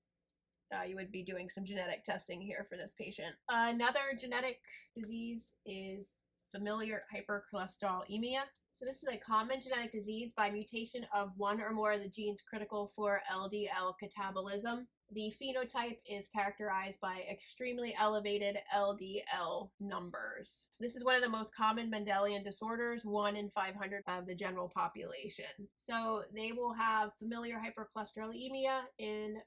you would be doing some genetic testing here for this patient. Another genetic disease is familial hypercholesterolemia. So this is a common genetic disease by mutation of one or more of the genes critical for LDL catabolism. The phenotype is characterized by extremely elevated LDL numbers. This is one of the most common Mendelian disorders, 1 in 500 of the general population. So they will have familiar hypercholesterolemia in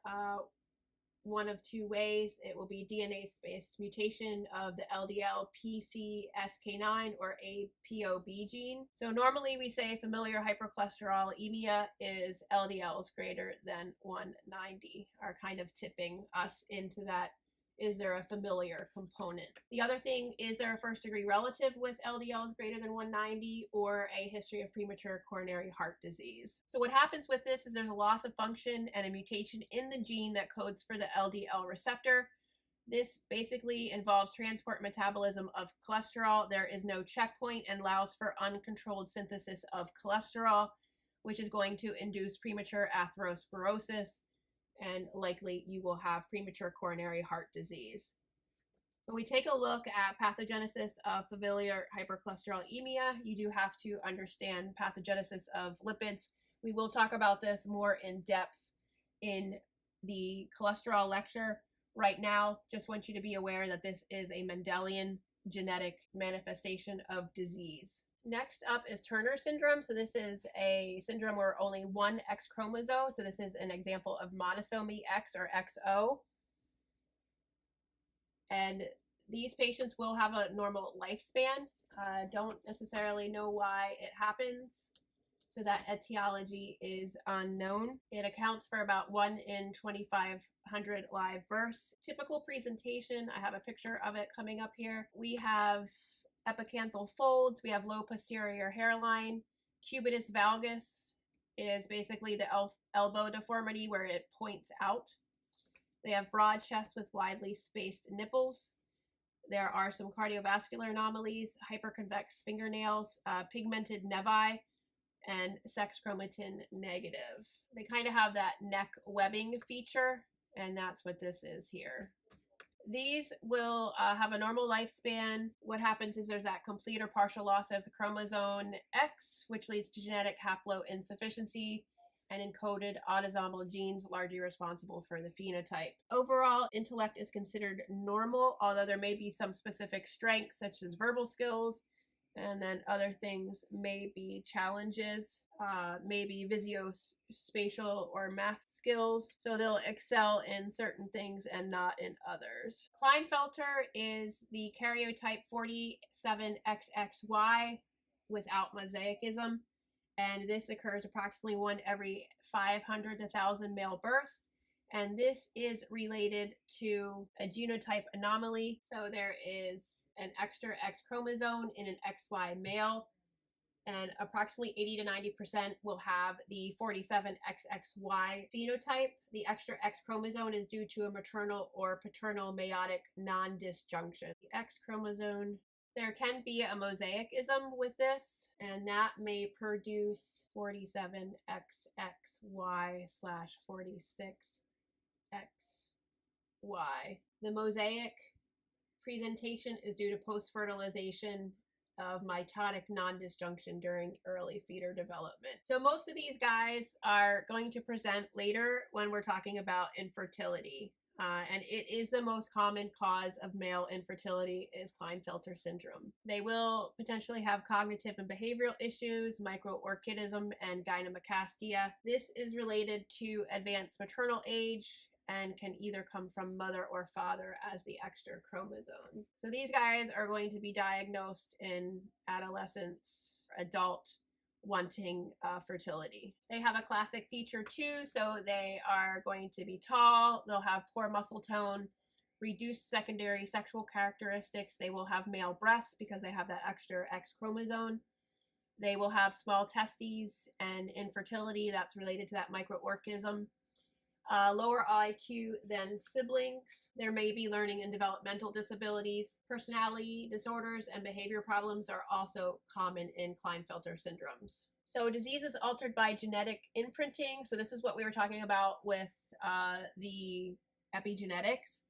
one of two ways. It will be DNA-based mutation of the LDL PCSK9 or APOB gene. So normally we say familiar hypercholesterolemia is LDLs greater than 190, are kind of tipping us into that. Is there a familiar component? The other thing, is there a first degree relative with LDLs greater than 190 or a history of premature coronary heart disease? So what happens with this is there's a loss of function and a mutation in the gene that codes for the LDL receptor. This basically involves transport metabolism of cholesterol. There is no checkpoint and allows for uncontrolled synthesis of cholesterol, which is going to induce premature atherosclerosis, and likely you will have premature coronary heart disease. When we take a look at pathogenesis of familiar hypercholesterolemia, you do have to understand pathogenesis of lipids. We will talk about this more in depth in the cholesterol lecture. Right now, just want you to be aware that this is a Mendelian genetic manifestation of disease. Next up is Turner syndrome. So this is a syndrome where only one X chromosome, so this is an example of monosomy X or XO. And these patients will have a normal lifespan. Don't necessarily know why it happens, so that etiology is unknown. It accounts for about 1 in 2,500 live births. Typical presentation, I have a picture of it coming up here. We have epicanthal folds, we have low posterior hairline. Cubitus valgus is basically the elbow deformity where it points out. They have broad chest with widely spaced nipples. There are some cardiovascular anomalies, hyperconvex fingernails, pigmented nevi, and sex chromatin negative. They kind of have that neck webbing feature, and that's what this is here. These will have a normal lifespan. What happens is there's that complete or partial loss of the chromosome X, which leads to genetic haploinsufficiency and encoded autosomal genes largely responsible for the phenotype. Overall, intellect is considered normal, although there may be some specific strengths such as verbal skills, and then other things may be challenges, maybe visuospatial or math skills. So they'll excel in certain things and not in others. Klinefelter is the karyotype 47XXY without mosaicism. And this occurs approximately 1 every 500 to 1,000 male births. And this is related to a genotype anomaly. So there is an extra X chromosome in an XY male, and approximately 80 to 90% will have the 47XXY phenotype. The extra X chromosome is due to a maternal or paternal meiotic non-disjunction. The X chromosome, there can be a mosaicism with this, and that may produce 47XXY/46XY. The mosaic presentation is due to post-fertilization of mitotic non-disjunction during early feeder development. So most of these guys are going to present later when we're talking about infertility. And it is the most common cause of male infertility is Klinefelter syndrome. They will potentially have cognitive and behavioral issues, microorchidism, and gynecomastia. This is related to advanced maternal age and can either come from mother or father as the extra chromosome. So these guys are going to be diagnosed in adolescence, adult, wanting fertility. They have a classic feature too, so they are going to be tall, they'll have poor muscle tone, reduced secondary sexual characteristics, they will have male breasts because they have that extra X chromosome. They will have small testes and infertility that's related to that microorchism. Lower IQ than siblings. There may be learning and developmental disabilities. Personality disorders and behavior problems are also common in Klinefelter syndromes. So disease is altered by genetic imprinting. So this is what we were talking about with the epigenetics.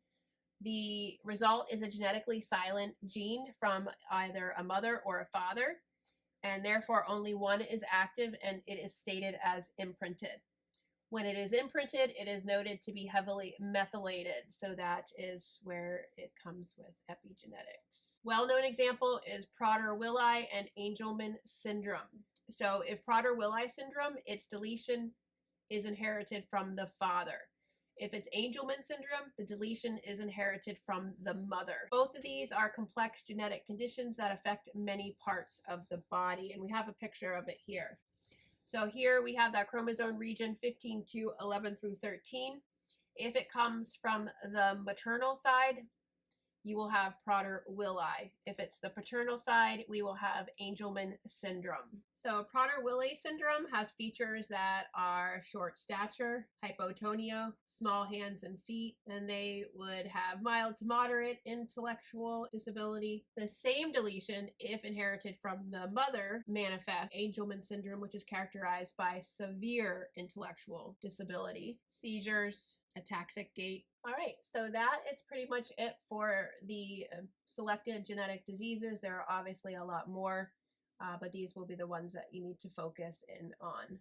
The result is a genetically silent gene from either a mother or a father, and therefore only one is active and it is stated as imprinted. When it is imprinted, it is noted to be heavily methylated. So that is where it comes with epigenetics. Well-known example is Prader-Willi and Angelman syndrome. So if Prader-Willi syndrome, its deletion is inherited from the father. If it's Angelman syndrome, the deletion is inherited from the mother. Both of these are complex genetic conditions that affect many parts of the body, and we have a picture of it here. So here we have that chromosome region 15q11 through 13. If it comes from the maternal side, you will have Prader-Willi. If it's the paternal side, we will have Angelman syndrome. So Prader-Willi syndrome has features that are short stature, hypotonia, small hands and feet, and they would have mild to moderate intellectual disability. The same deletion, if inherited from the mother, manifests Angelman syndrome, which is characterized by severe intellectual disability, seizures, ataxic gait. All right, so that is pretty much it for the selected genetic diseases. There are obviously a lot more, but these will be the ones that you need to focus in on.